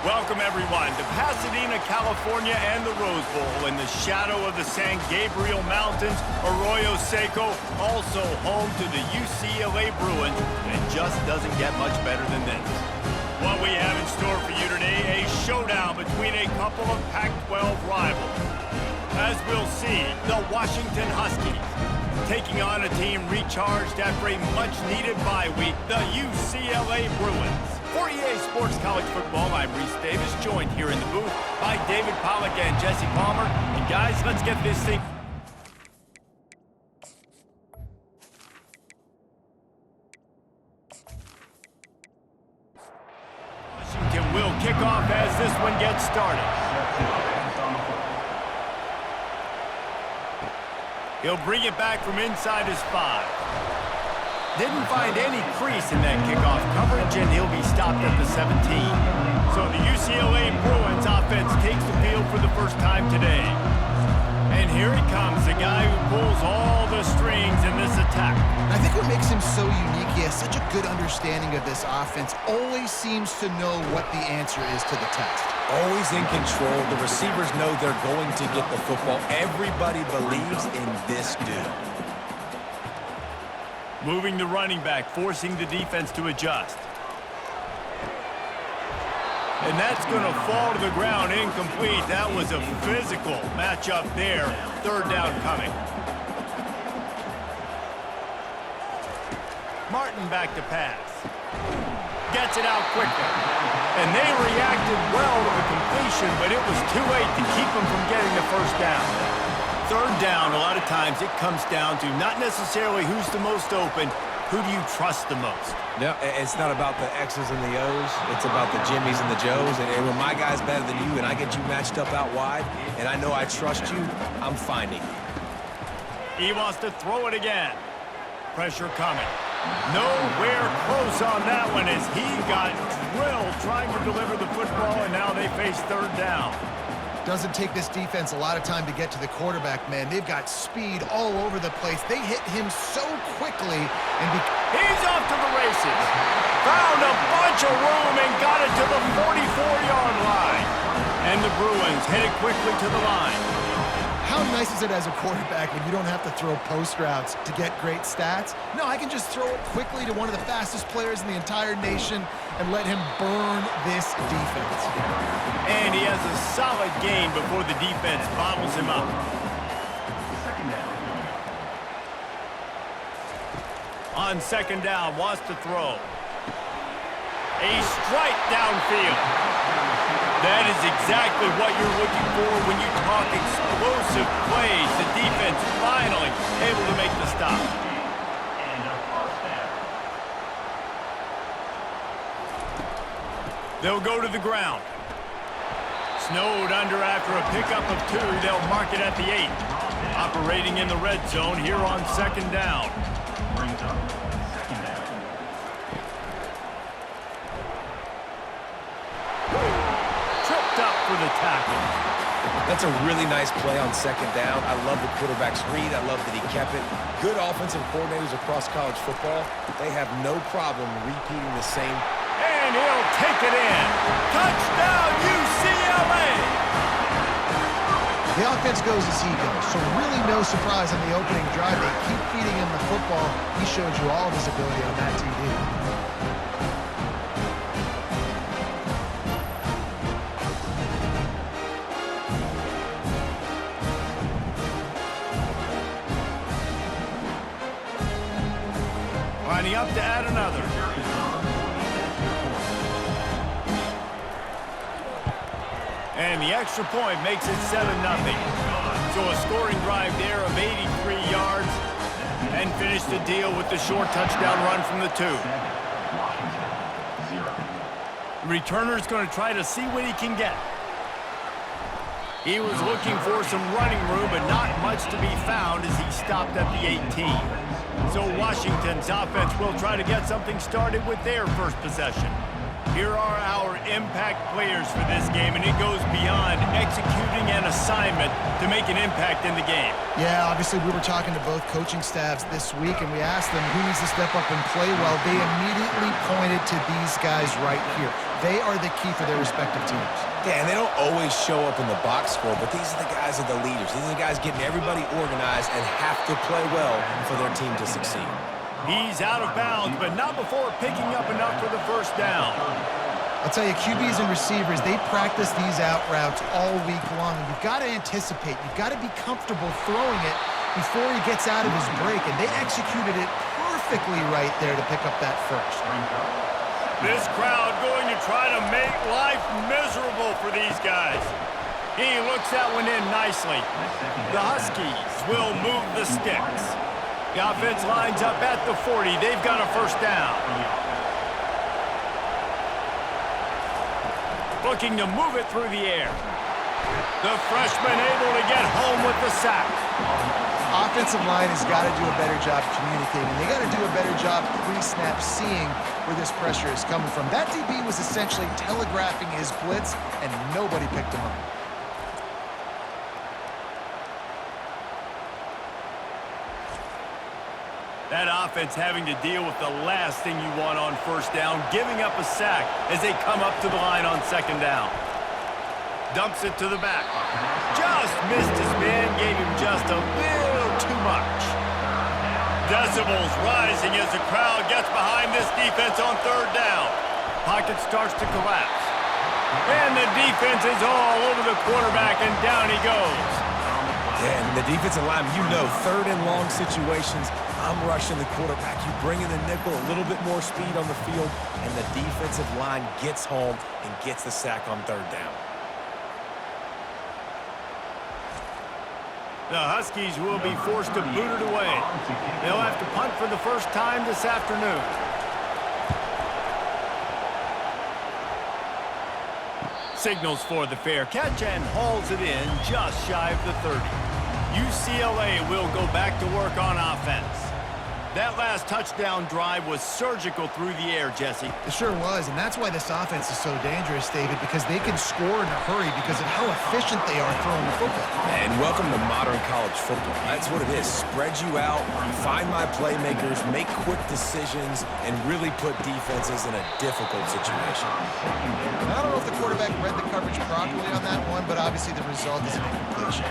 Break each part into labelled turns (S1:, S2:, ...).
S1: Welcome, everyone, to Pasadena, California and the Rose Bowl in the shadow of the San Gabriel Mountains. Arroyo Seco, also home to the UCLA Bruins, and it just doesn't get much better than this. What we have in store for you today, a showdown between a couple of Pac-12 rivals. As we'll see, the Washington Huskies taking on a team recharged after a much-needed bye week, the UCLA Bruins. For EA Sports College Football, I'm Reese Davis, joined here in the booth by David Pollack and Jesse Palmer. And guys, let's get this thing. Washington will kick off as this one gets started. He'll bring it back from inside his 5. Didn't find any crease in that kickoff coverage, and he'll be stopped at the 17. So the UCLA Bruins offense takes the field for the first time today. And here he comes, the guy who pulls all the strings in this attack.
S2: I think what makes him so unique, he has such a good understanding of this offense, always seems to know what the answer is to the test.
S3: Always in control. The receivers know they're going to get the football. Everybody believes in this dude.
S1: Moving the running back, forcing the defense to adjust. And that's going to fall to the ground incomplete. That was a physical matchup there. Third down coming. Martin back to pass. Gets it out quickly. And they reacted well to the completion, but it was too late to keep them from getting the first down. Third down, a lot of times it comes down to not necessarily who's the most open, who do you trust the most?
S3: No, it's not about the X's and the O's. It's about the Jimmies and the Joes. And when my guy's better than you and I get you matched up out wide, and I know I trust you, I'm finding you.
S1: He wants to throw it again. Pressure coming. Nowhere close on that one as he got drilled trying to deliver the football, and now they face third down.
S2: Doesn't take this defense a lot of time to get to the quarterback, man. They've got speed all over the place. They hit him so quickly. And
S1: he's off to the races. Found a bunch of room and got it to the 44-yard line. And the Bruins headed quickly to the line.
S2: How nice is it as a quarterback when you don't have to throw post routes to get great stats? No, I can just throw it quickly to one of the fastest players in the entire nation and let him burn this defense.
S1: And he has a solid gain before the defense bottles him up. On second down, wants to throw. A strike downfield. That is exactly what you're looking for when you talk explosive plays. The defense finally able to make the stop. They'll go to the ground. Snowed under after a pickup of 2. They'll mark it at the 8. Operating in the red zone here on second down. Tripped up for the tackle.
S3: That's a really nice play on second down. I love the quarterback's read. I love that he kept it. Good offensive coordinators across college football. They have no problem repeating the same.
S1: And he'll take it in. Touchdown, UCLA!
S2: The offense goes as he goes, so really no surprise on the opening drive. They keep feeding him the football. He showed you all of his ability on that TD.
S1: Lining up to add another. And the extra point makes it 7-0. So a scoring drive there of 83 yards and finish the deal with the short touchdown run from the 2. The returner's going to try to see what he can get. He was looking for some running room, but not much to be found as he stopped at the 18. So Washington's offense will try to get something started with their first possession. Here are our impact players for this game, and it goes beyond executing an assignment to make an impact in the game.
S2: Yeah, obviously we were talking to both coaching staffs this week, and we asked them who needs to step up and play well. They immediately pointed to these guys right here. They are the key for their respective teams.
S3: Yeah, and they don't always show up in the box score, but these are the guys that are the leaders. These are the guys getting everybody organized and have to play well for their team to succeed.
S1: He's out of bounds, but not before picking up enough for the first down.
S2: I'll tell you, QBs and receivers, they practice these out routes all week long. And you've got to anticipate. You've got to be comfortable throwing it before he gets out of his break. And they executed it perfectly right there to pick up that first.
S1: This crowd going to try to make life miserable for these guys. He looks that one in nicely. The Huskies will move the sticks. The offense lines up at the 40. They've got a first down. Looking to move it through the air. The freshman able to get home with the sack.
S2: Offensive line has got to do a better job communicating. They got to do a better job pre-snap seeing where this pressure is coming from. That DB was essentially telegraphing his blitz, and nobody picked him up.
S1: That offense having to deal with the last thing you want on first down, giving up a sack as they come up to the line on second down. Dumps it to the back. Just missed his man, gave him just a little too much. Decibels rising as the crowd gets behind this defense on third down. Pocket starts to collapse. And the defense is all over the quarterback, and down he goes.
S3: Yeah, and the defensive line, you know, third and long situations, I'm rushing the quarterback. You bring in the nickel, a little bit more speed on the field, and the defensive line gets home and gets the sack on third down.
S1: The Huskies will be forced to boot it away. They'll have to punt for the first time this afternoon. Signals for the fair catch and hauls it in just shy of the 30. UCLA will go back to work on offense. That last touchdown drive was surgical through the air, Jesse.
S2: It sure was, and that's why this offense is so dangerous, David, because they can score in a hurry because of how efficient they are throwing the football.
S3: And welcome to modern college football. That's what it is. Spread you out, find my playmakers, make quick decisions, and really put defenses in a difficult situation.
S2: I don't know if the quarterback read the coverage properly on that one, but obviously the result is an incompletion.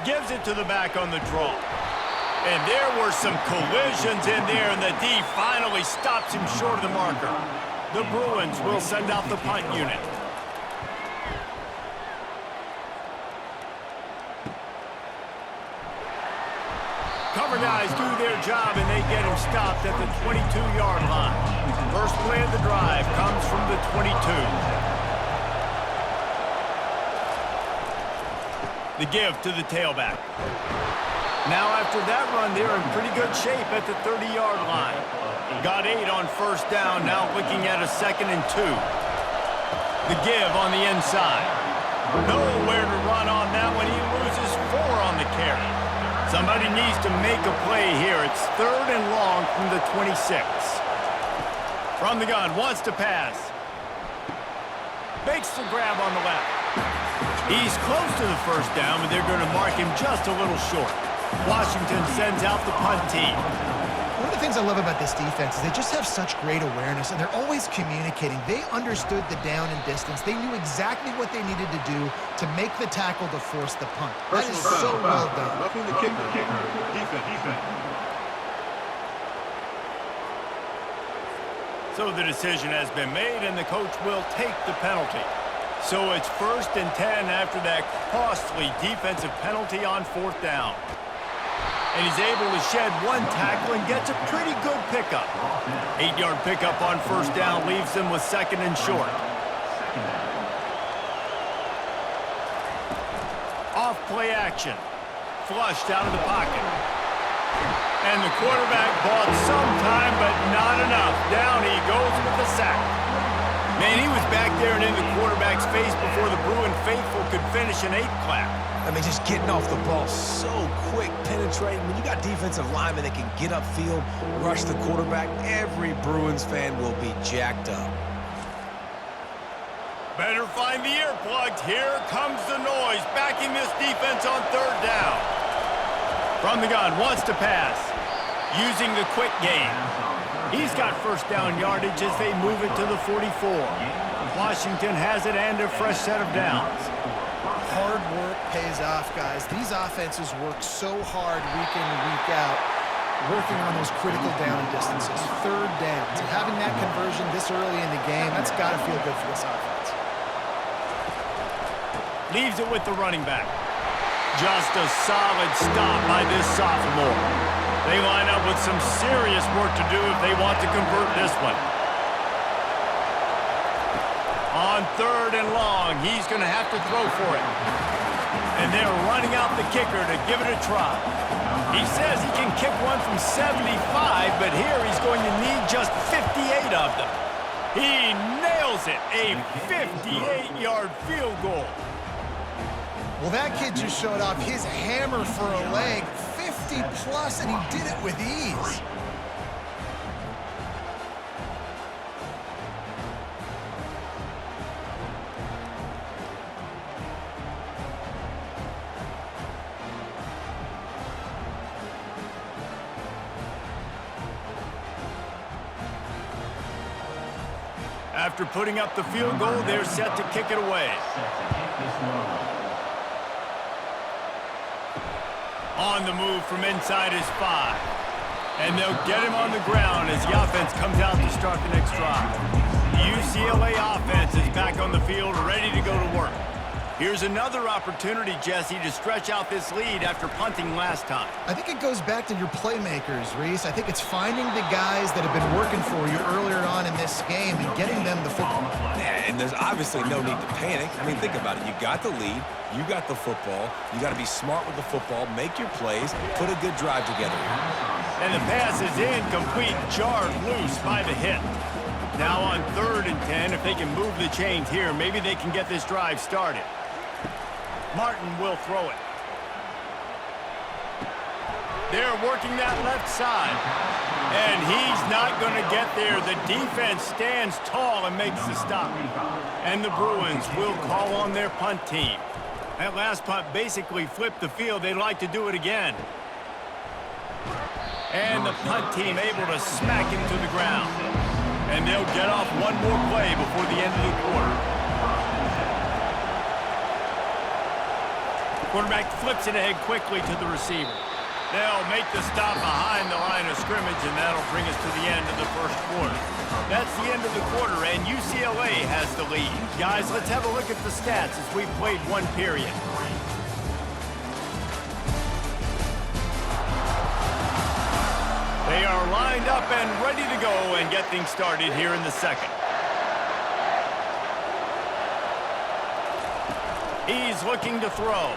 S1: Gives it to the back on the draw. And there were some collisions in there, and the D finally stops him short of the marker. The Bruins will send out the punt unit. Cover guys do their job, and they get him stopped at the 22-yard line. First play of the drive comes from the 22. The give to the tailback. Now after that run, they're in pretty good shape at the 30-yard line. Got 8 on first down, now looking at a 2nd and 2. The give on the inside. Nowhere to run on that one. He loses 4 on the carry. Somebody needs to make a play here. It's 3rd and long from the 26. From the gun, wants to pass. Makes the grab on the left. He's close to the first down, but they're going to mark him just a little short. Washington sends out the punt team.
S2: One of the things I love about this defense is they just have such great awareness, and they're always communicating. They understood the down and distance. They knew exactly what they needed to do to make the tackle to force the punt. That is so well done.
S4: Roughing the kicker. Defense.
S1: So the decision has been made, and the coach will take the penalty. So it's 1st and 10 after that costly defensive penalty on 4th down. And he's able to shed 1 tackle and gets a pretty good pickup. 8-yard pickup on first down leaves them with 2nd and short. Off play action. Flushed out of the pocket. And the quarterback bought some time, but not enough. Down he goes with the sack. Man, he was back there and in the quarterback's face before the Bruin faithful could finish an 8 clap.
S3: I mean, just getting off the ball so quick, penetrating. When you got defensive linemen that can get upfield, rush the quarterback, every Bruins fan will be jacked up.
S1: Better find the earplugs. Here comes the noise, backing this defense on 3rd down. From the gun, wants to pass. Using the quick game. He's got first down yardage as they move it to the 44. Washington has it and a fresh set of downs.
S2: Hard work pays off, guys. These offenses work so hard week in and week out, working on those critical down distances, third downs. And having that conversion this early in the game, that's got to feel good for this offense.
S1: Leaves it with the running back. Just a solid stop by this sophomore. They line up with some serious work to do if they want to convert this one. On third and long, he's going to have to throw for it. And they're running out the kicker to give it a try. He says he can kick one from 75, but here he's going to need just 58 of them. He nails it, a 58-yard field goal.
S2: Well, that kid just showed off his hammer for a leg, 50-plus, and he did it with ease.
S1: After putting up the field goal, they're set to kick it away. On the move from inside his 5. And they'll get him on the ground as the offense comes out to start the next drive. The UCLA offense is back on the field, ready to go to work. Here's another opportunity, Jesse, to stretch out this lead after punting last time.
S2: I think it goes back to your playmakers, Reese. I think it's finding the guys that have been working for you earlier on in this game and getting them the football.
S3: Yeah, and there's obviously no need to panic. I mean, think about it. You got the lead. You got the football. You got to be smart with the football, make your plays, put a good drive together here.
S1: And the pass is incomplete, jarred loose by the hit. Now on 3rd and 10, if they can move the chains here, maybe they can get this drive started. Martin will throw it. They're working that left side. And he's not going to get there. The defense stands tall and makes the stop. And the Bruins will call on their punt team. That last punt basically flipped the field. They'd like to do it again. And the punt team able to smack him to the ground. And they'll get off one more play before the end of the quarter. Quarterback flips it ahead quickly to the receiver. They'll make the stop behind the line of scrimmage, and that'll bring us to the end of the first quarter. That's the end of the quarter, and UCLA has the lead. Guys, let's have a look at the stats as we've played one period. They are lined up and ready to go and get things started here in the second. He's looking to throw.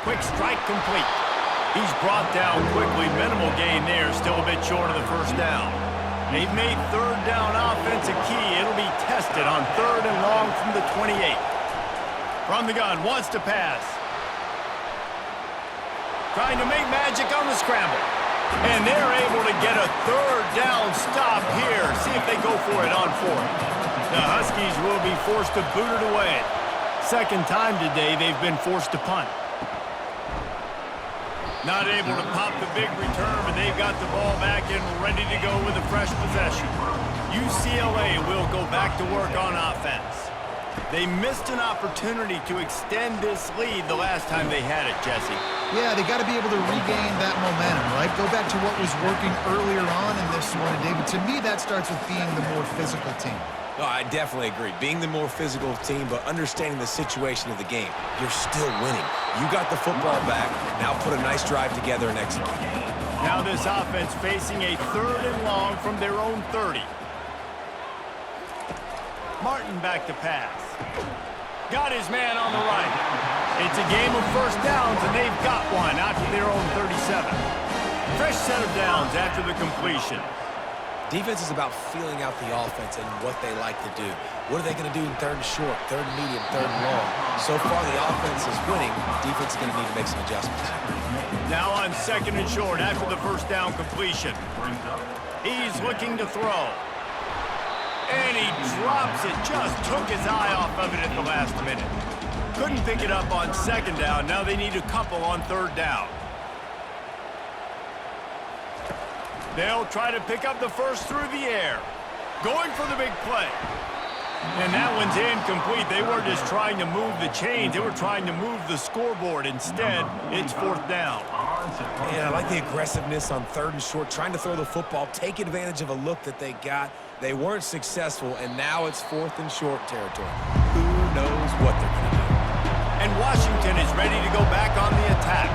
S1: Quick strike complete. He's brought down quickly. Minimal gain there. Still a bit short of the first down. They've made 3rd down offense a key. It'll be tested on 3rd and long from the 28. From the gun, wants to pass. Trying to make magic on the scramble. And they're able to get a 3rd down stop here. See if they go for it on 4th. The Huskies will be forced to boot it away. Second time today they've been forced to punt. Not able to pop the big return, but they've got the ball back and ready to go with a fresh possession. UCLA will go back to work on offense. They missed an opportunity to extend this lead the last time they had it, Jesse.
S2: Yeah, they got to be able to regain that momentum, right? Go back to what was working earlier on in this one. And David, to me, that starts with being the more physical team.
S3: No, I definitely agree. Being the more physical team, but understanding the situation of the game. You're still winning. You got the football back. Now put a nice drive together and execute.
S1: Now this offense facing a 3rd and long from their own 30. Martin back to pass. Got his man on the right. It's a game of first downs, and they've got one out to their own 37. Fresh set of downs after the completion.
S3: Defense is about feeling out the offense and what they like to do. What are they going to do in 3rd and short, 3rd and medium, 3rd and long? So far, the offense is winning. Defense is going to need to make some adjustments.
S1: Now on 2nd and short after the first down completion. He's looking to throw. And he drops it. Just took his eye off of it at the last minute. Couldn't pick it up on 2nd down. Now they need a couple on 3rd down. They'll try to pick up the first through the air. Going for the big play. And that one's incomplete. They weren't just trying to move the chains. They were trying to move the scoreboard. Instead, it's fourth down.
S3: Yeah, I like the aggressiveness on 3rd and short, trying to throw the football, take advantage of a look that they got. They weren't successful, and now it's 4th and short territory. Who knows what they're going to do?
S1: And Washington is ready to go back on the attack.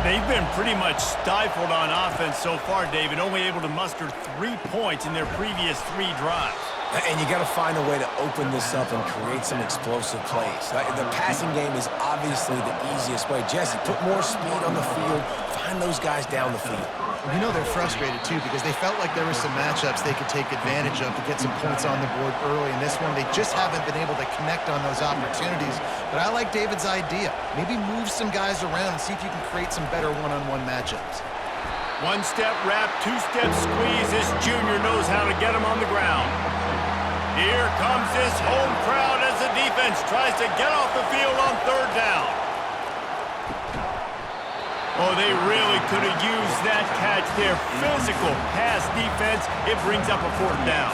S1: They've been pretty much stifled on offense so far, David, only able to muster 3 points in their previous 3 drives.
S3: And you got to find a way to open this up and create some explosive plays. The passing game is obviously the easiest way. Jesse, put more speed on the field. Find those guys down the field.
S2: You know they're frustrated, too, because they felt like there were some matchups they could take advantage of to get some points on the board early. In this one, they just haven't been able to connect on those opportunities. But I like David's idea. Maybe move some guys around and see if you can create some better one-on-one matchups.
S1: One-step wrap, two-step squeeze. This junior knows how to get him on the ground. Here comes this home crowd as the defense tries to get off the field on 3rd down. Oh, they really could have used that catch there. Physical pass defense. It brings up a 4th down.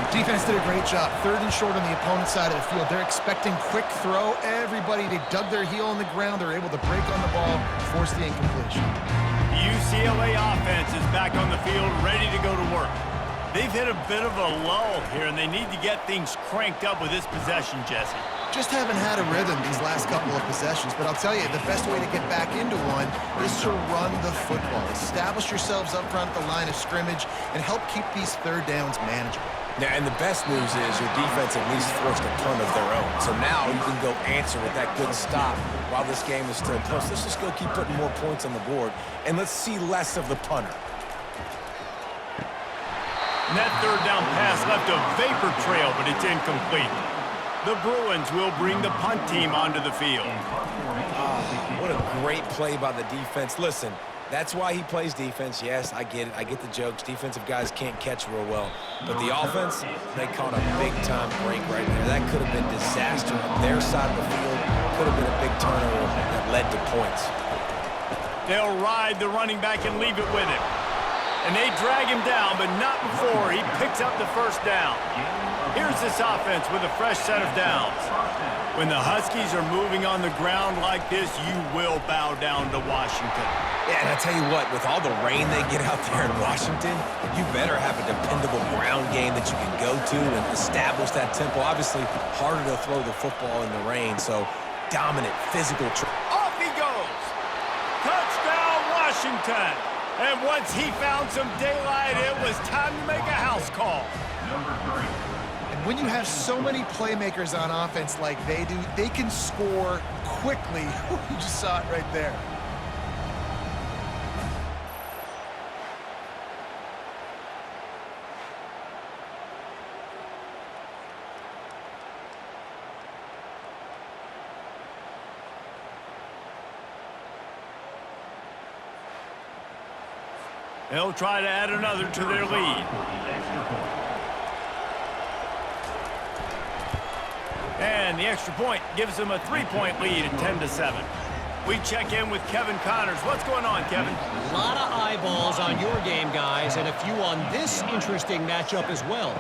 S2: Defense did a great job. 3rd and short on the opponent's side of the field. They're expecting quick throw. Everybody, they dug their heel on the ground. They're able to break on the ball, force the incompletion.
S1: The UCLA offense is back on the field, ready to go to work. They've hit a bit of a lull here, and they need to get things cranked up with this possession, Jesse.
S2: Just haven't had a rhythm these last couple of possessions, but I'll tell you, the best way to get back into one is to run the football. Establish yourselves up front at the line of scrimmage and help keep these 3rd downs manageable.
S3: Yeah, and the best news is your defense at least forced a punt of their own. So now you can go answer with that good stop while this game is still close. Let's just go keep putting more points on the board, and let's see less of the punter.
S1: And that 3rd down pass left a vapor trail, but it's incomplete. The Bruins will bring the punt team onto the field.
S3: What a great play by the defense. Listen, that's why he plays defense. Yes, I get it. I get the jokes. Defensive guys can't catch real well. But the offense, they caught a big-time break right there. That could have been disaster on their side of the field. Could have been a big turnover that led to points.
S1: They'll ride the running back and leave it with him. And they drag him down, but not before he picks up the 1st down. Here's this offense with a fresh set of downs. When the Huskies are moving on the ground like this, you will bow down to Washington.
S3: Yeah, and I tell you what, with all the rain they get out there in Washington, you better have a dependable ground game that you can go to and establish that tempo. Obviously, harder to throw the football in the rain, so dominant, physical.
S1: Off he goes. Touchdown, Washington. And once he found some daylight, it was time to make a house call.
S4: Number 3.
S2: And when you have so many playmakers on offense like they do, they can score quickly. You just saw it right there.
S1: They'll try to add another to their lead. And the extra point gives them a 3-point lead at 10-7. We check in with Kevin Connors. What's going on, Kevin?
S5: A lot of eyeballs on your game, guys, and a few on this interesting matchup as well.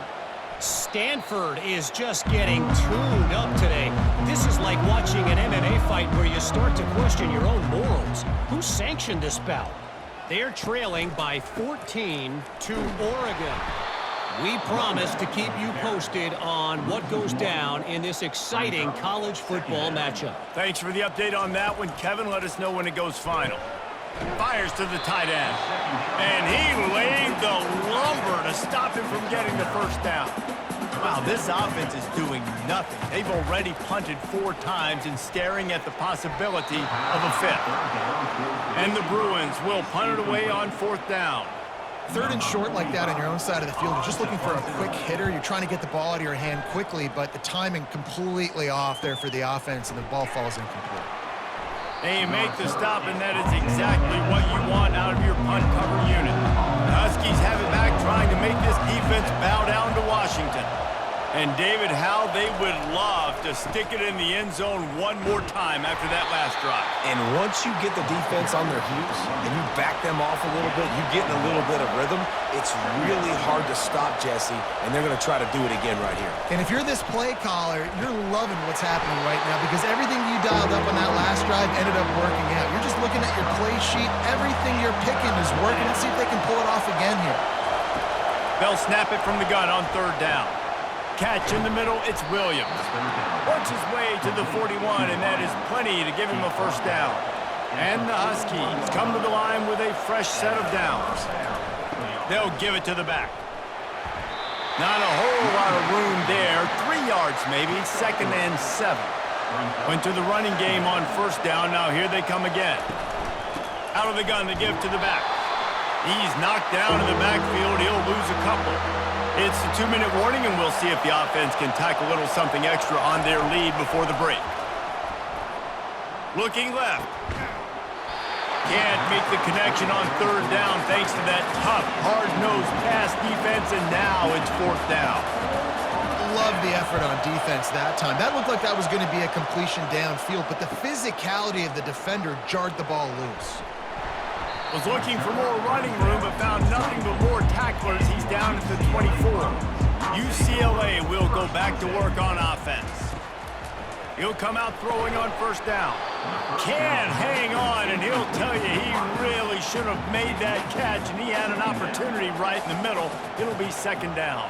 S5: Stanford is just getting tuned up today. This is like watching an MMA fight where you start to question your own morals. Who sanctioned this bout? They're trailing by 14 to Oregon. We promise to keep you posted on what goes down in this exciting college football matchup.
S1: Thanks for the update on that one, Kevin. Let us know when it goes final. Fires to the tight end. And he laid the lumber to stop him from getting the 1st down. Wow, this offense is doing nothing. They've already punted 4 times and staring at the possibility of a 5th. And the Bruins will punt it away on 4th down.
S2: 3rd and short like that on your own side of the field, you're just looking for a quick hitter. You're trying to get the ball out of your hand quickly, but the timing completely off there for the offense, and the ball falls incomplete.
S1: They make the stop, and that is exactly what you want out of your punt cover unit. The Huskies have it back, trying to make this defense bow down to Washington. And David, how they would love to stick it in the end zone one more time after that last drive.
S3: And once you get the defense on their heels and you back them off a little bit, you get in a little bit of rhythm, it's really hard to stop, Jesse, and they're going to try to do it again right here.
S2: And if you're this play caller, you're loving what's happening right now because everything you dialed up on that last drive ended up working out. You're just looking at your play sheet. Everything you're picking is working. Let's see if they can pull it off again here.
S1: They'll snap it from the gun on third down. Catch in the middle, it's Williams. Works his way to the 41, and that is plenty to give him a first down. And the Huskies come to the line with a fresh set of downs. They'll give it to the back. Not a whole lot of room there. 3 yards maybe, 2nd and 7. Went to the running game on first down. Now here they come again. Out of the gun, they give to the back. He's knocked down in the backfield. He'll lose a couple. It's a 2-minute warning, and we'll see if the offense can tack a little something extra on their lead before the break. Looking left. Can't make the connection on third down thanks to that tough, hard-nosed pass defense, and now it's 4th down.
S2: Love the effort on defense that time. That looked like that was going to be a completion downfield, but the physicality of the defender jarred the ball loose.
S1: Was looking for more running room, but found nothing but more tacklers. He's down at the 24. UCLA will go back to work on offense. He'll come out throwing on first down. Can hang on, and he'll tell you he really should have made that catch, and he had an opportunity right in the middle. It'll be 2nd down.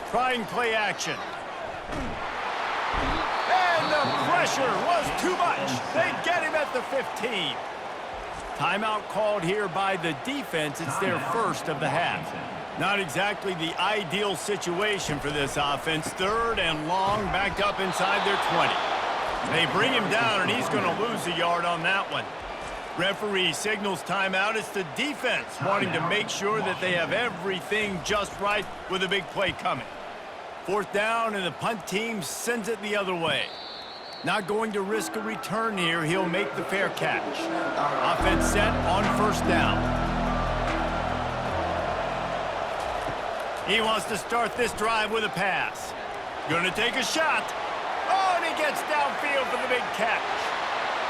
S1: Trying play action. And the pressure was too much. They get him at the 15. Timeout called here by the defense. It's their first of the half. Not exactly the ideal situation for this offense. 3rd and long, backed up inside their 20. They bring him down, and he's going to lose a yard on that one. Referee signals timeout. It's the defense wanting to make sure that they have everything just right with a big play coming. 4th down, and the punt team sends it the other way. Not going to risk a return here. He'll make the fair catch. Offense set on first down. He wants to start this drive with a pass. Going to take a shot. Oh, and he gets downfield for the big catch.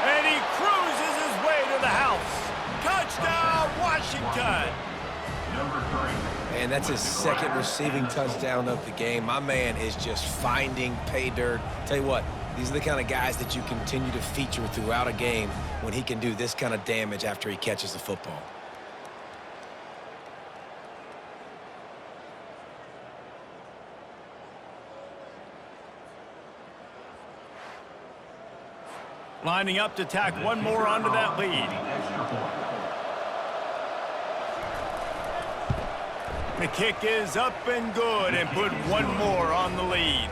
S1: And he cruises his way to the house. Touchdown, Washington.
S3: And that's his 2nd receiving touchdown of the game. My man is just finding pay dirt. Tell you what, these are the kind of guys that you continue to feature throughout a game when he can do this kind of damage after he catches the football.
S1: Lining up to tack one more onto that lead. The kick is up and good, and put one more on the lead.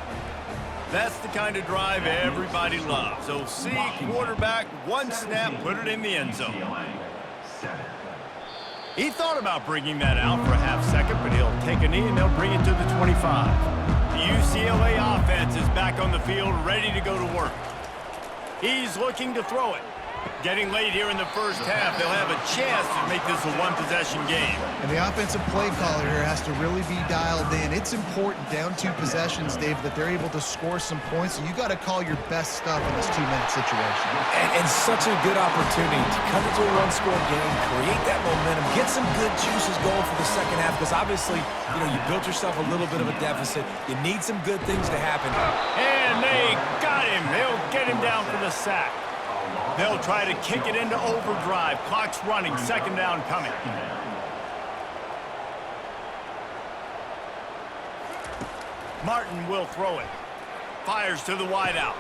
S1: That's the kind of drive everybody loves. So see quarterback, one snap, put it in the end zone. He thought about bringing that out for a half second, but he'll take a knee and they'll bring it to the 25. The UCLA offense is back on the field, ready to go to work. He's looking to throw it. Getting late here in the first half, they'll have a chance to make this a one-possession game.
S2: And the offensive play caller here has to really be dialed in. It's important down 2 possessions, Dave, that they're able to score some points. So you got to call your best stuff in this 2-minute situation.
S3: And such a good opportunity to come into a one-score game, create that momentum, get some good juices going for the second half, because obviously, you built yourself a little bit of a deficit. You need some good things to happen.
S1: And they got him. They'll get him down for the sack. They'll try to kick it into overdrive. Clock's running. 2nd down coming. Martin will throw it. Fires to the wideout.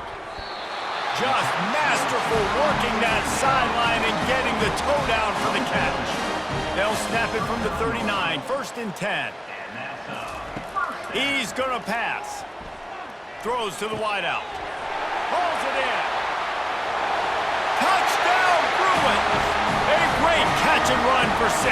S1: Just masterful working that sideline and getting the toe down for the catch. They'll snap it from the 39. 1st and 10. He's going to pass. Throws to the wideout. Pulls it in. Touchdown, Bruins! A great catch and run for 6.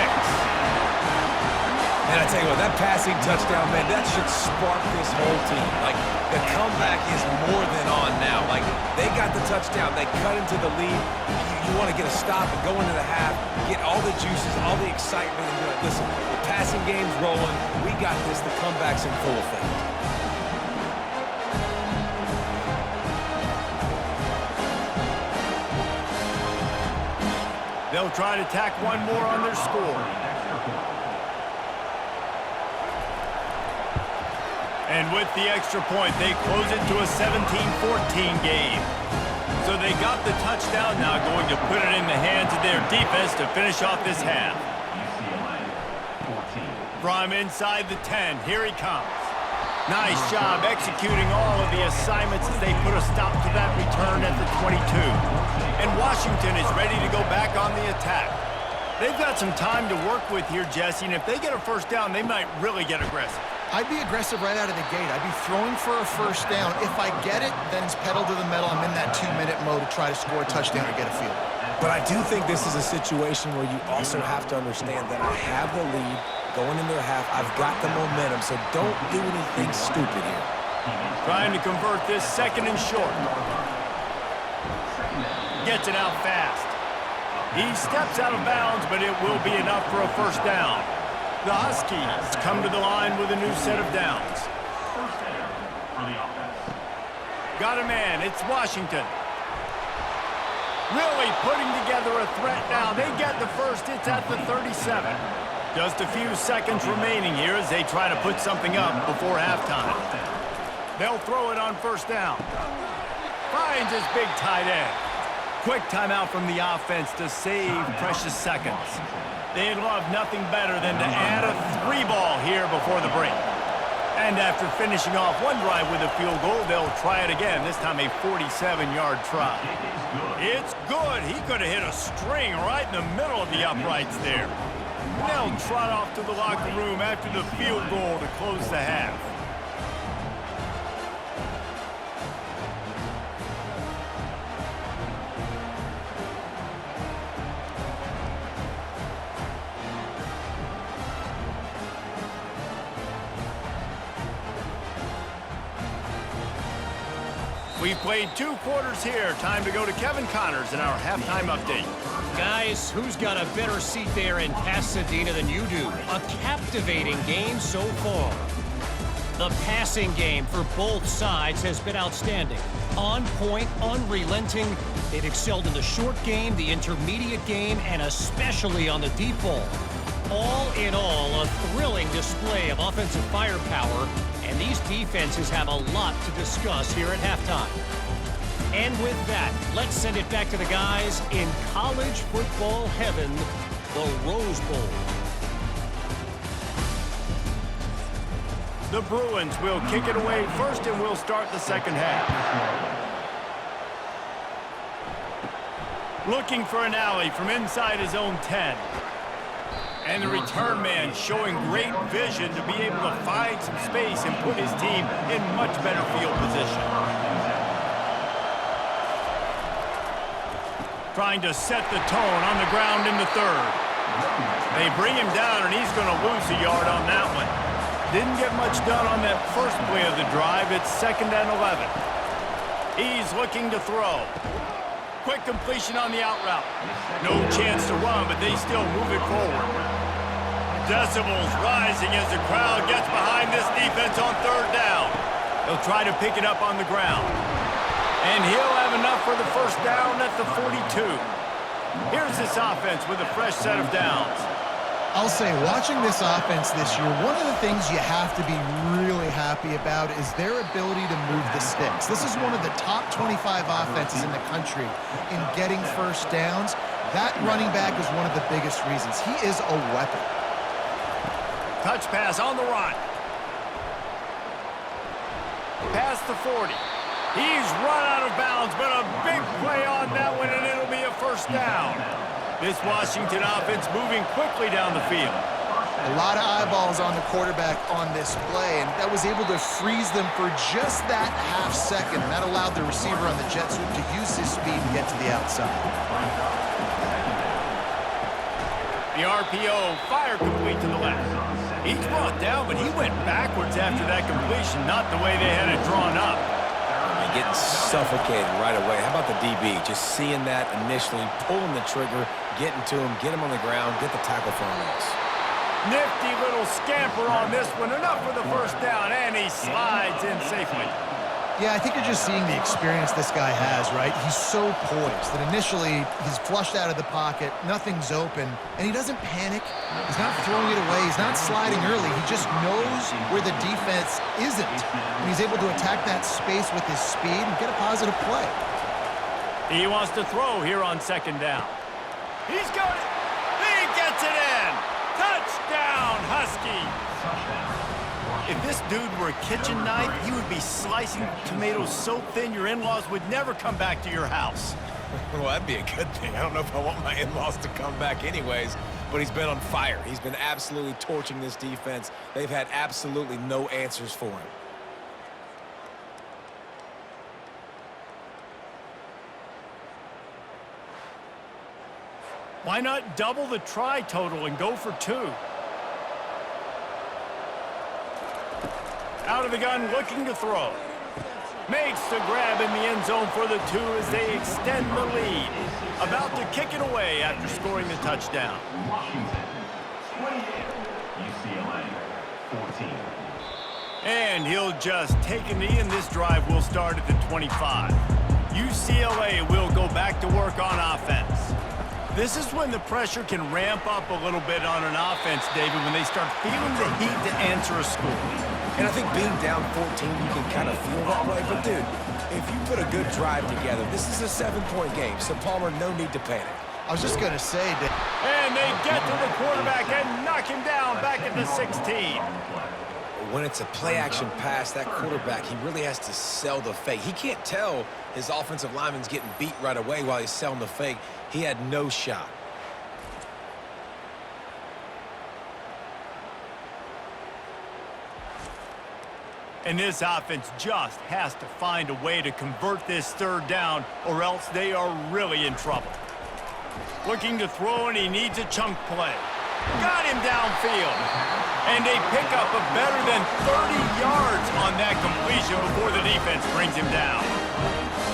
S3: And I tell you what, that passing touchdown, man, that should spark this whole team. Like, the comeback is more than on now. Like, they got the touchdown. They cut into the lead. You want to get a stop and go into the half, get all the juices, all the excitement, and be like, listen, the passing game's rolling. We got this. The comeback's in full effect.
S1: They'll try to tack one more on their score. And with the extra point, they close it to a 17-14 game. So they got the touchdown, now going to put it in the hands of their defense to finish off this half. From inside the 10, here he comes. Nice job executing all of the assignments as they put a stop to that return at the 22. And Washington is ready to go back on the attack. They've got some time to work with here, Jesse, and if they get a first down, they might really get aggressive.
S2: I'd be aggressive right out of the gate. I'd be throwing for a first down. If I get it, then it's pedal to the metal. I'm in that 2-minute mode to try to score a touchdown or get a field.
S3: But I do think this is a situation where you also have to understand that I have the lead going into the half. I've got the momentum, so don't do anything stupid here.
S1: Trying to convert this second and short. Gets it out fast. He steps out of bounds, but it will be enough for a first down. The Huskies come to the line with a new set of downs. Got a man, it's Washington. Really putting together a threat now. They get the first, it's at the 37. Just a few seconds remaining here as they try to put something up before halftime. They'll throw it on first down. Finds his big tight end. Quick timeout from the offense to save precious seconds. They'd love nothing better than to add a 3-ball here before the break. And after finishing off one drive with a field goal, they'll try it again, this time a 47-yard try. It's good. He could have hit a string right in the middle of the uprights there. They'll trot off to the locker room after the field goal to close the half. We've played 2 quarters here. Time to go to Kevin Connors in our halftime update.
S5: Guys, who's got a better seat there in Pasadena than you do? A captivating game so far. The passing game for both sides has been outstanding. On point, unrelenting. They've excelled in the short game, the intermediate game, and especially on the deep ball. All in all, a thrilling display of offensive firepower, and these defenses have a lot to discuss here at halftime. And with that, let's send it back to the guys in college football heaven, the Rose Bowl.
S1: The Bruins will kick it away first, and we'll start the second half. Looking for an alley from inside his own 10. And the return man showing great vision to be able to find some space and put his team in much better field position. Trying to set the tone on the ground in the third. They bring him down, and he's going to lose a yard on that one. Didn't get much done on that first play of the drive. It's 2nd and 11. He's looking to throw. Quick completion on the out route. No chance to run, but they still move it forward. Decibels rising as the crowd gets behind this defense on 3rd down. They'll try to pick it up on the ground. And he'll have enough for the first down at the 42. Here's this offense with a fresh set of downs.
S2: I'll say, watching this offense this year, one of the things you have to be really happy about is their ability to move the sticks. This is one of the top 25 offenses in the country in getting first downs. That running back is one of the biggest reasons. He is a weapon.
S1: Touch pass on the run. Past the 40. He's run out of bounds, but a big play on that one, and it'll be a first down. This Washington offense moving quickly down the field.
S2: A lot of eyeballs on the quarterback on this play, and that was able to freeze them for just that half second. And that allowed the receiver on the jet sweep to use his speed and get to the outside.
S1: The RPO, fire complete to the left. He's brought down, but he went backwards after that completion, not the way they had it drawn up.
S3: And getting suffocated right away. How about the DB? Just seeing that initially, pulling the trigger, getting to him, get him on the ground, get the tackle for a loss.
S1: Nifty little scamper on this one. Enough for the first down, and he slides in safely.
S2: Yeah, I think you're just seeing the experience this guy has, right? He's so poised that initially he's flushed out of the pocket, nothing's open, and he doesn't panic. He's not throwing it away. He's not sliding early. He just knows where the defense isn't, and he's able to attack that space with his speed and get a positive play.
S1: He wants to throw here on second down. He's got it. He gets it in. Touchdown, Huskies. If this dude were a kitchen knife, he would be slicing tomatoes so thin your in-laws would never come back to your house.
S3: Well, that'd be a good thing. I don't know if I want my in-laws to come back anyways, but he's been on fire. He's been absolutely torching this defense. They've had absolutely no answers for him.
S1: Why not double the try total and go for 2? Out of the gun, looking to throw. Makes the grab in the end zone for the 2 as they extend the lead. About to kick it away after scoring the touchdown.
S4: Washington, 28. UCLA, 14.
S1: And he'll just take a knee, and this drive will start at the 25. UCLA will go back to work on offense. This is when the pressure can ramp up a little bit on an offense, David, when they start feeling the heat to answer a score.
S3: And I think being down 14, you can kind of feel that way. But, dude, if you put a good drive together, this is a 7-point game. So, Palmer, no need to panic.
S2: I was just going to say that.
S1: And they get to the quarterback and knock him down back at the 16.
S3: When it's a play-action pass, that quarterback, he really has to sell the fake. He can't tell his offensive lineman's getting beat right away while he's selling the fake. He had no shot.
S1: And this offense just has to find a way to convert this third down, or else they are really in trouble. Looking to throw, and he needs a chunk play. Got him downfield. And they pick up a better than 30 yards on that completion before the defense brings him down.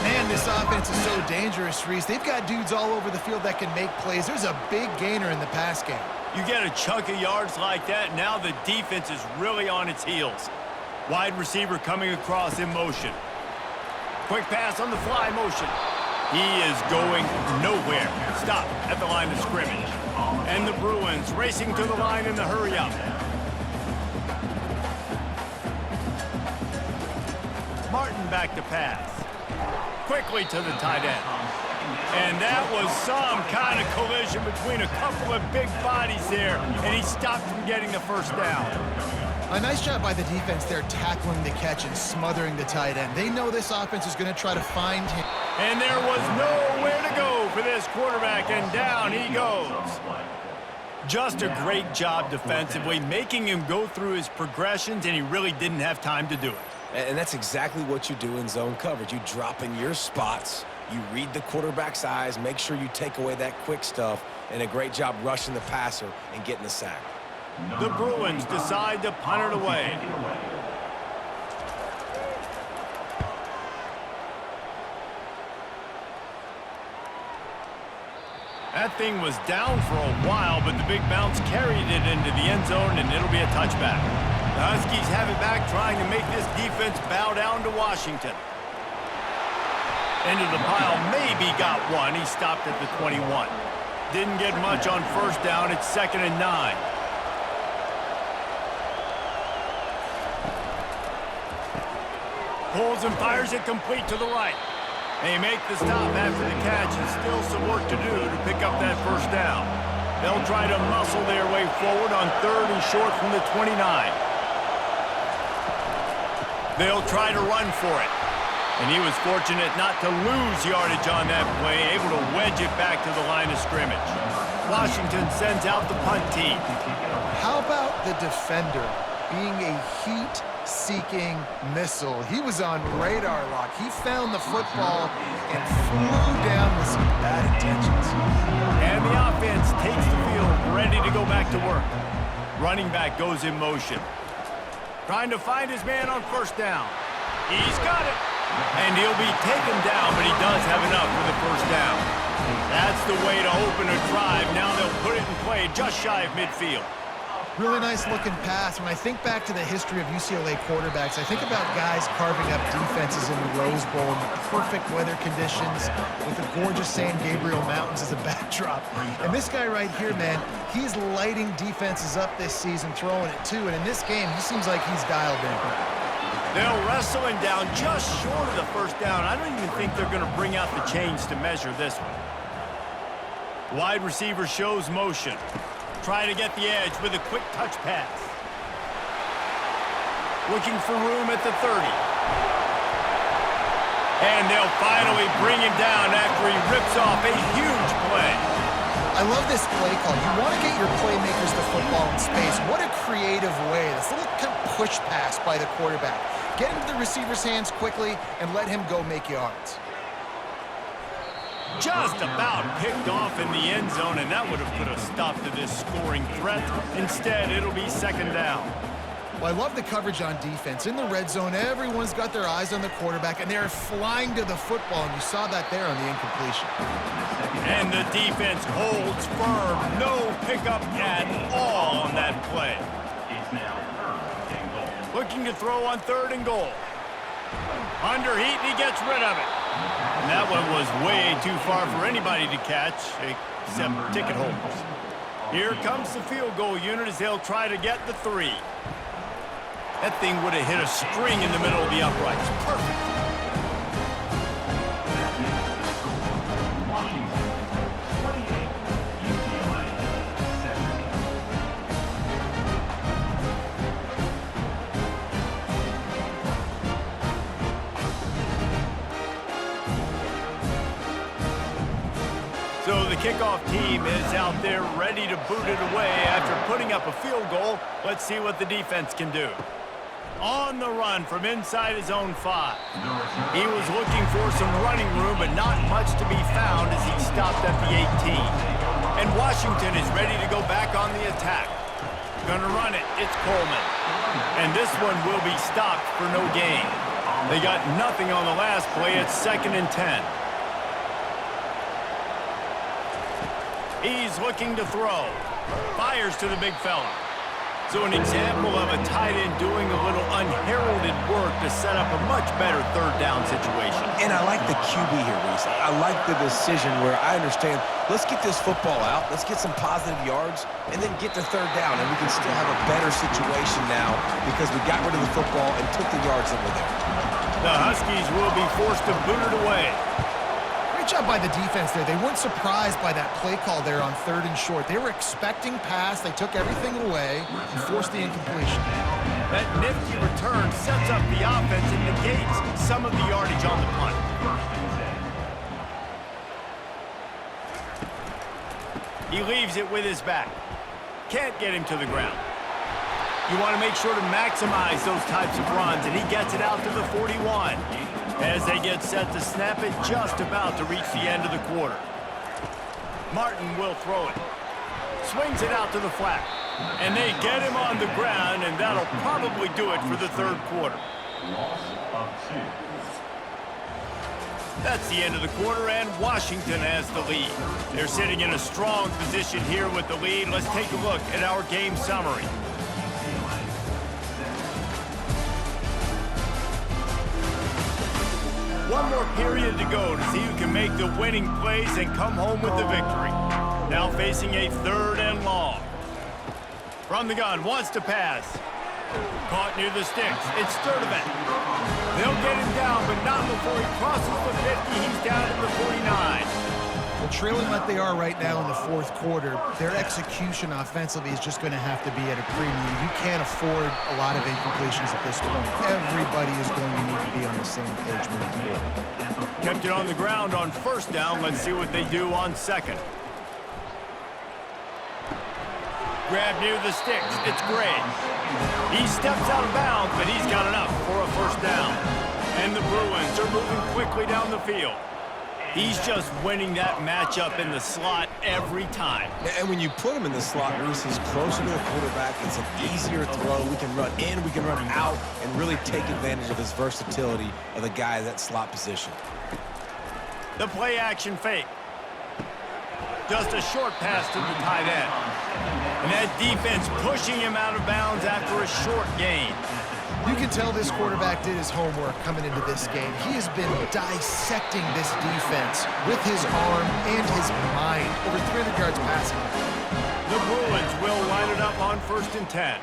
S2: Man, this offense is so dangerous, Reese. They've got dudes all over the field that can make plays. There's a big gainer in the pass game.
S1: You get a chunk of yards like that, now the defense is really on its heels. Wide receiver coming across in motion. Quick pass on the fly motion. He is going nowhere. Stop at the line of scrimmage. And the Bruins racing to the line in the hurry-up. Martin back to pass. Quickly to the tight end. And that was some kind of collision between a couple of big bodies there, and he stopped from getting the first down.
S2: A nice job by the defense there, tackling the catch and smothering the tight end. They know this offense is going to try to find him.
S1: And there was nowhere to go for this quarterback, and down he goes. Just a great job defensively, making him go through his progressions, and he really didn't have time to do it.
S3: And that's exactly what you do in zone coverage. You drop in your spots, you read the quarterback's eyes, make sure you take away that quick stuff, and a great job rushing the passer and getting the sack.
S1: The Bruins decide to punt it away. That thing was down for a while, but the big bounce carried it into the end zone, and it'll be a touchback. The Huskies have it back, trying to make this defense bow down to Washington. Into the pile, maybe got one. He stopped at the 21. Didn't get much on first down. It's 2nd and 9. Pulls and fires it complete to the right. They make the stop after the catch, and still some work to do to pick up that first down. They'll try to muscle their way forward on 3rd and short from the 29. They'll try to run for it. And he was fortunate not to lose yardage on that play, able to wedge it back to the line of scrimmage. Washington sends out the punt team.
S2: How about the defender being a heat-seeking missile? He was on radar lock. He found the football and flew down with some bad intentions.
S1: And the offense takes the field, ready to go back to work. Running back goes in motion. Trying to find his man on first down. He's got it. And he'll be taken down, but he does have enough for the first down. That's the way to open a drive. Now they'll put it in play just shy of midfield.
S2: Really nice looking pass. When I think back to the history of UCLA quarterbacks, I think about guys carving up defenses in the Rose Bowl in the perfect weather conditions with the gorgeous San Gabriel Mountains as a backdrop. And this guy right here, man, he's lighting defenses up this season, throwing it too. And in this game, he seems like he's dialed in.
S1: They'll wrestle him down just short of the first down. I don't even think they're going to bring out the chains to measure this one. Wide receiver shows motion. Try to get the edge with a quick touch pass. Looking for room at the 30. And they'll finally bring him down after he rips off a huge play.
S2: I love this play call. You want to get your playmakers the football in space. What a creative way. This little kind of push pass by the quarterback. Get into the receiver's hands quickly and let him go make yards.
S1: Just about picked off in the end zone, and that would have put a stop to this scoring threat. Instead, it'll be second down.
S2: Well, I love the coverage on defense. In the red zone, everyone's got their eyes on the quarterback, and they're flying to the football, and you saw that there on the incompletion.
S1: And the defense holds firm. No pickup at all on that play.
S4: It's now 3rd and goal.
S1: Looking to throw on 3rd and goal. Under heat, and he gets rid of it. And that one was way too far for anybody to catch, except ticket holders. Here comes the field goal unit as they'll try to get the 3. That thing would have hit a string in the middle of the uprights. Perfect.
S4: Washington, 28. UCLA, 17.
S1: So the kickoff team is out there ready to boot it away after putting up a field goal. Let's see what the defense can do. On the run from inside his own 5. He was looking for some running room, but not much to be found as he stopped at the 18. And Washington is ready to go back on the attack. Gonna run it. It's Coleman. And this one will be stopped for no gain. They got nothing on the last play. It's 2nd and 10. He's looking to throw. Fires to the big fella. So an example of a tight end doing a little unheralded work to set up a much better 3rd down situation.
S3: And I like the QB here, Reese. I like the decision where I understand, let's get this football out, let's get some positive yards, and then get to 3rd down, and we can still have a better situation now because we got rid of the football and took the yards that were there.
S1: The Huskies will be forced to boot it away.
S2: Great job by the defense there. They weren't surprised by that play call there on 3rd and short. They were expecting pass. They took everything away and forced the incompletion.
S1: That nifty return sets up the offense and negates some of the yardage on the punt. He leaves it with his back. Can't get him to the ground. You want to make sure to maximize those types of runs, and he gets it out to the 41. As they get set to snap it, just about to reach the end of the quarter. Martin will throw it. Swings it out to the flat. And they get him on the ground, and that'll probably do it for the 3rd quarter.
S4: Loss of 2.
S1: That's the end of the quarter, and Washington has the lead. They're sitting in a strong position here with the lead. Let's take a look at our game summary. One more period to go to see who can make the winning plays and come home with the victory. Now facing a 3rd and long. From the gun, wants to pass. Caught near the sticks. It's Sturdivant. They'll get him down, but not before he crosses the 50. He's down at the 49.
S2: Well, trailing like they are right now in the 4th quarter, their execution offensively is just going to have to be at a premium. You can't afford a lot of incompletions at this point. Everybody is going to need to be on the same page moving forward.
S1: Kept it on the ground on 1st down. Let's see what they do on 2nd. Grab near the sticks. It's Gray. He steps out of bounds, but he's got enough for a 1st down. And the Bruins are moving quickly down the field. He's just winning that matchup in the slot every time.
S3: And when you put him in the slot, Reese, he's closer to the quarterback. It's an easier throw. We can run in, we can run out, and really take advantage of his versatility of the guy in that slot position.
S1: The play action fake. Just a short pass to the tight end. And that defense pushing him out of bounds after a short gain.
S2: You can tell this quarterback did his homework coming into this game. He has been dissecting this defense with his arm and his mind. Over 300 yards passing.
S1: The Bruins will line it up on 1st and 10.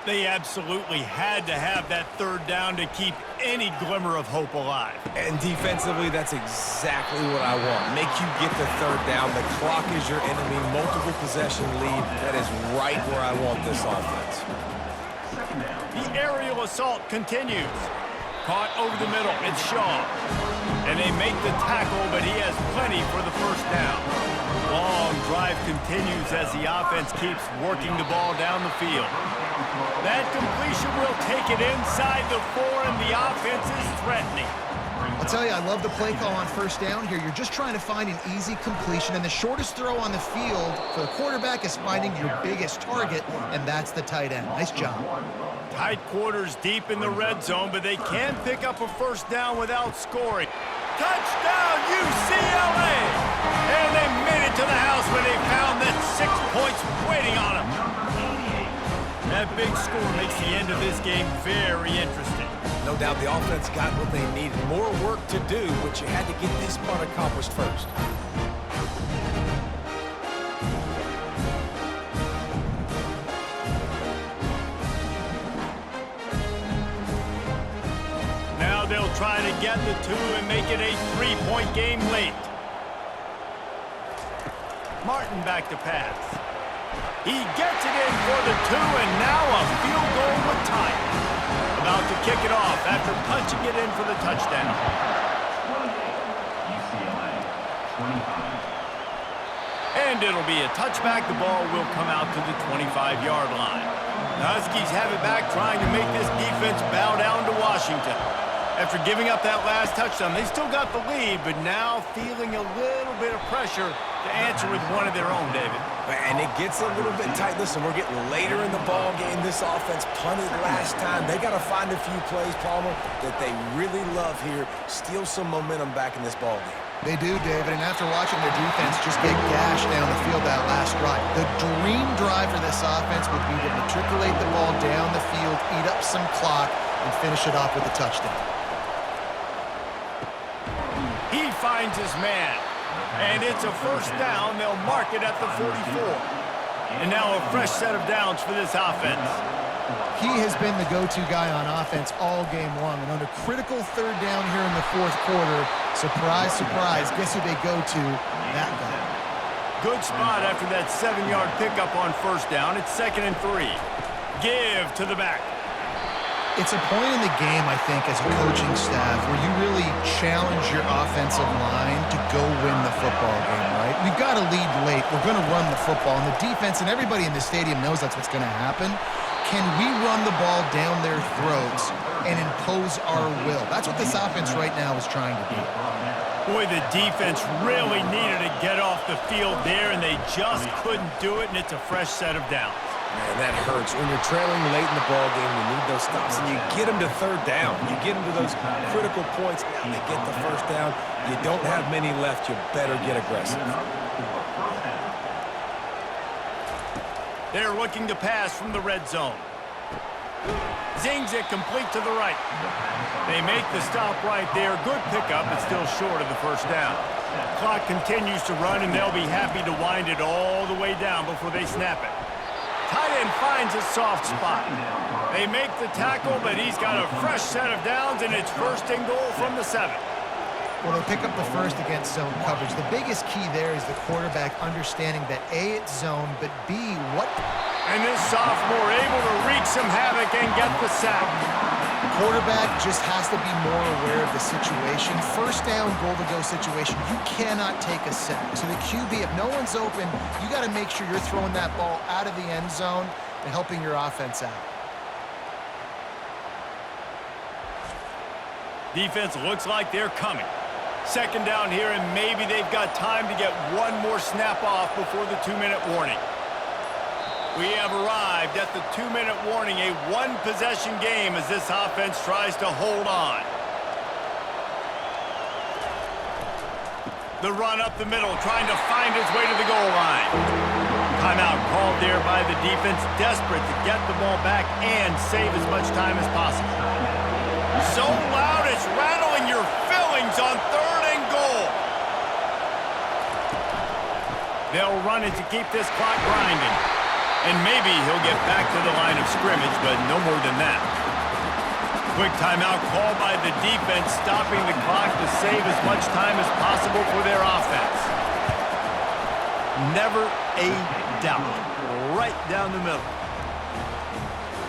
S1: They absolutely had to have that 3rd down to keep any glimmer of hope alive.
S3: And defensively, that's exactly what I want. Make you get the 3rd down. The clock is your enemy. Multiple possession lead. That is right where I want this offense.
S1: The aerial assault continues. Caught over the middle. It's Shaw. And they make the tackle, but he has plenty for the 1st down. Long drive continues as the offense keeps working the ball down the field. That completion will take it inside the 4, and the offense is threatening.
S2: I'll tell you, I love the play call on 1st down here. You're just trying to find an easy completion, and the shortest throw on the field for the quarterback is finding your biggest target, and that's the tight end. Nice job.
S1: Tight quarters deep in the red zone, but they can pick up a 1st down without scoring. Touchdown, UCLA! And they made it to the house where they found that 6 points waiting on them. That big score makes the end of this game very interesting.
S3: No doubt the offense got what they needed. More work to do, but you had to get this part accomplished first.
S1: Now they'll try to get the 2 and make it a 3-point game late. Martin back to pass. He gets it in for the 2, and now a field goal would tie it. About to kick it off after punching it in for the touchdown.
S4: 28, UCLA, 25.
S1: And it'll be a touchback. The ball will come out to the 25-yard line. The Huskies have it back, trying to make this defense bow down to Washington. After giving up that last touchdown, they still got the lead, but now feeling a little bit of pressure to answer with one of their own, David.
S3: And it gets a little bit tight. Listen, we're getting later in the ball game. This offense punted last time. They got to find a few plays, Palmer, that they really love here. Steal some momentum back in this ball game.
S2: They do, David, and after watching their defense just get gashed down the field that last drive, the dream drive for this offense would be to matriculate the ball down the field, eat up some clock, and finish it off with a touchdown.
S1: He finds his man, and it's a 1st down. They'll mark it at the 44. And now a fresh set of downs for this offense.
S2: He has been the go-to guy on offense all game long, and on a critical 3rd down here in the 4th quarter, surprise, surprise, guess who they go to? That guy.
S1: Good spot after that 7-yard pickup on 1st down. It's 2nd and 3. Give to the back.
S2: It's a point in the game, I think, as a coaching staff where you really challenge your offensive line to go win the football game, right? We've got to lead late. We're going to run the football, and the defense and everybody in the stadium knows that's what's going to happen. Can we run the ball down their throats and impose our will? That's what this offense right now is trying to do.
S1: Boy, the defense really needed to get off the field there, and they just couldn't do it, and it's a fresh set of downs.
S3: Man, that hurts. When you're trailing late in the ball game, you need those stops, and you get them to 3rd down. You get them to those critical points. Now they get the 1st down. You don't have many left. You better get aggressive.
S1: They're looking to pass from the red zone. Zings it complete to the right. They make the stop right there. Good pickup, but still short of the 1st down. Clock continues to run, and they'll be happy to wind it all the way down before they snap it. Tight end finds a soft spot. They make the tackle, but he's got a fresh set of downs, and it's 1st and goal from the 7.
S2: Well, they pick up the 1st against zone coverage. The biggest key there is the quarterback understanding that A, it's zone, but B, what?
S1: And this sophomore able to wreak some havoc and get the sack.
S2: The quarterback just has to be more aware of the situation. 1st down, goal-to-go situation, you cannot take a sack. So the QB, if no one's open, you got to make sure you're throwing that ball out of the end zone and helping your offense out.
S1: Defense looks like they're coming. Second down here, and maybe they've got time to get one more snap off before the 2-minute warning. We have arrived at the 2-minute warning, a one-possession game as this offense tries to hold on. The run up the middle, trying to find his way to the goal line. Timeout called there by the defense, desperate to get the ball back and save as much time as possible. So loud it's rattling your fillings on 3rd and goal. They'll run it to keep this clock grinding. And maybe he'll get back to the line of scrimmage, but no more than that. Quick timeout called by the defense, stopping the clock to save as much time as possible for their offense. Never a doubt. Right down the middle.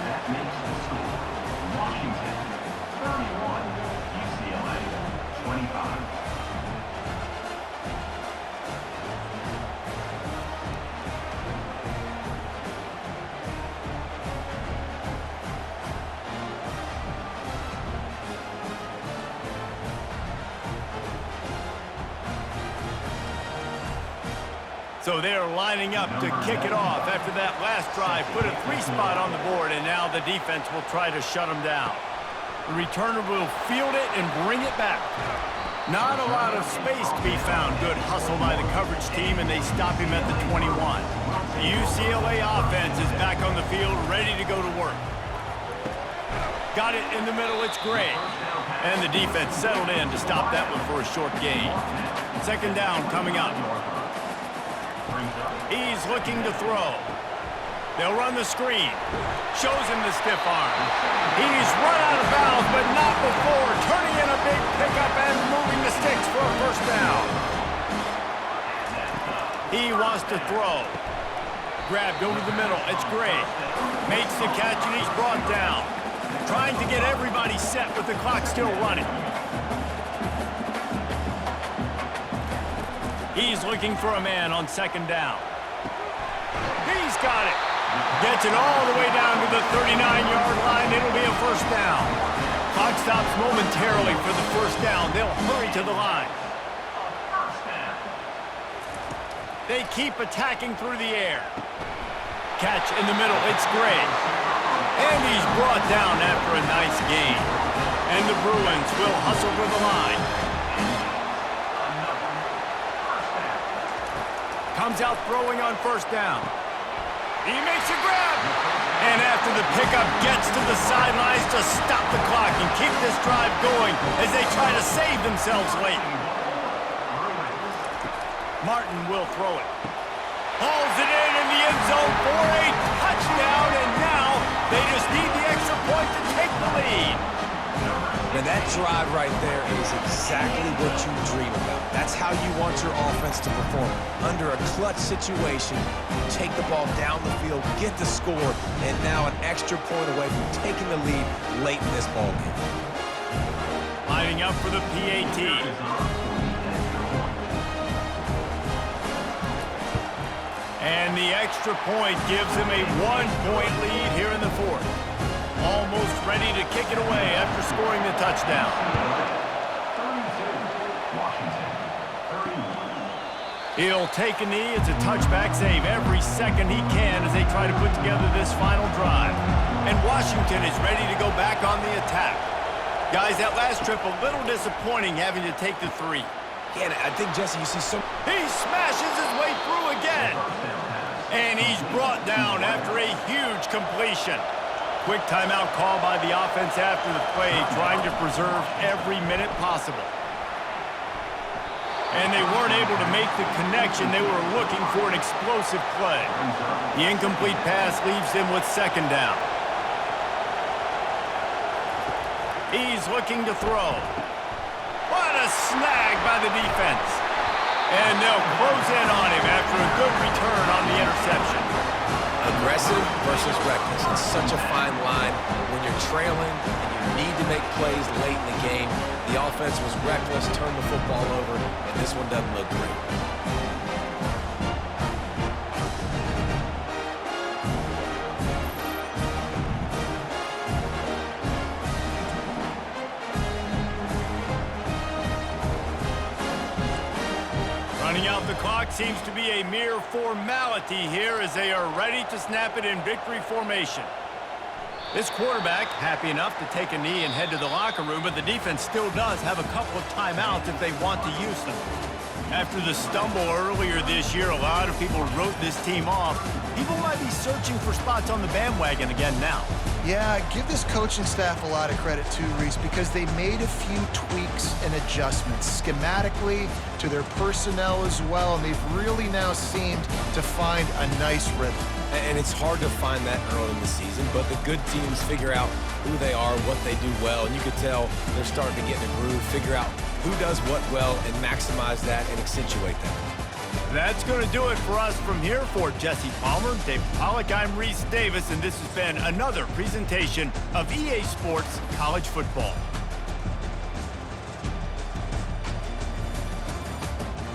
S4: That makes the score Washington 31, UCLA 25.
S1: So they're lining up to kick it off after that last drive. Put a 3-spot on the board, and now the defense will try to shut them down. The returner will field it and bring it back. Not a lot of space to be found. Good hustle by the coverage team, and they stop him at the 21. The UCLA offense is back on the field, ready to go to work. Got it in the middle, it's Gray. And the defense settled in to stop that one for a short gain. Second down coming up. He's looking to throw. They'll run the screen. Shows him the stiff arm. He's run out of bounds, but not before turning in a big pickup and moving the sticks for a first down. He wants to throw. Grabbed over the middle. It's Gray. Makes the catch, and he's brought down. Trying to get everybody set with the clock still running. He's looking for a man on second down. He's got it. Gets it all the way down to the 39-yard line. It'll be a first down. Clock stops momentarily for the first down. They'll hurry to the line. They keep attacking through the air. Catch in the middle. It's Gray. And he's brought down after a nice gain. And the Bruins will hustle for the line. Comes out throwing on first down. He makes a grab. And after the pickup, gets to the sidelines to stop the clock and keep this drive going as they try to save themselves late. Martin will throw it. Hauls it in the end zone for a touchdown, and now they just need the extra point to take the lead.
S3: And that drive right there is exactly what you dream about. That's how you want your offense to perform. Under a clutch situation, you take the ball down the field, get the score, and now an extra point away from taking the lead late in this ball game.
S1: Lining up for the PAT. And the extra point gives them a 1-point lead here in the fourth. Almost ready to kick it away after scoring the touchdown.
S4: 32, Washington 31.
S1: He'll take a knee. It's a touchback save every second he can as they try to put together this final drive. And Washington is ready to go back on the attack. Guys, that last trip a little disappointing having to take the 3.
S3: Yeah, and I think, Jesse, you see some...
S1: He smashes his way through again. And he's brought down after a huge completion. Quick timeout call by the offense after the play, trying to preserve every minute possible. And they weren't able to make the connection. They were looking for an explosive play. The incomplete pass leaves them with second down. He's looking to throw. What a snag by the defense. And they'll close in on him after a good return on the interception.
S3: Aggressive versus reckless. It's such a fine line when you're trailing and you need to make plays late in the game. The offense was reckless, turned the football over, and this one doesn't look great.
S1: clock seems to be a mere formality here as they are ready to snap it in victory formation. This quarterback happy enough to take a knee and head to the locker room, but the defense still does have a couple of timeouts if they want to use them. After the stumble earlier this year, a lot of people wrote this team off. People might be searching for spots on the bandwagon again now.
S2: Yeah, give this coaching staff a lot of credit too, Reese, because they made a few tweaks and adjustments schematically to their personnel as well, and they've really now seemed to find a nice rhythm.
S3: And it's hard to find that early in the season, but the good teams figure out who they are, what they do well, and you could tell they're starting to get in a groove, figure out who does what well, and maximize that and accentuate that.
S1: That's going to do it for us from here. For Jesse Palmer, Dave Pollack, I'm Reese Davis, and this has been another presentation of EA Sports College Football.